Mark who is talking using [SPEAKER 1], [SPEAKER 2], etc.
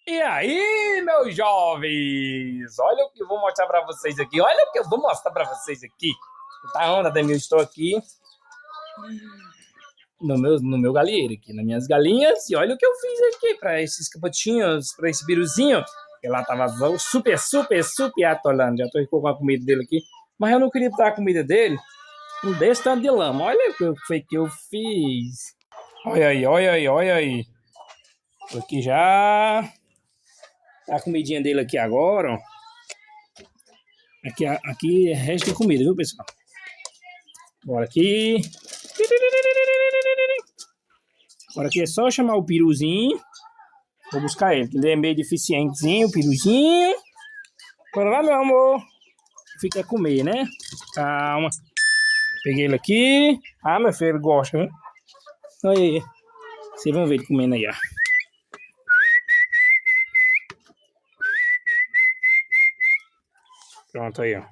[SPEAKER 1] E aí, meus jovens? Olha o que eu vou mostrar pra vocês aqui. Olha o que eu vou mostrar pra vocês aqui. Tá onda, Demil? Estou aqui no meu galinheiro aqui, nas minhas galinhas. E olha o que eu fiz aqui pra esses capotinhos, pra esse biruzinho. Ela tava super atolando. Já tô com a comida dele aqui. Mas eu não queria botar a comida dele desse tanto de lama. Olha o que foi que eu fiz. Olha aí, olha aí, olha aí. Tô aqui já. A comidinha dele aqui agora, ó. Aqui é resto de comida, viu, pessoal? Bora aqui. Agora aqui é só chamar o piruzinho. Vou buscar ele, que ele é meio deficientezinho, o piruzinho. Bora lá, meu amor. Fica a comer, né? Calma. Peguei ele aqui. Ah, meu filho, ele gosta, viu? Olha aí. Vocês vão ver ele comendo aí, ó. Pronto aí, ó.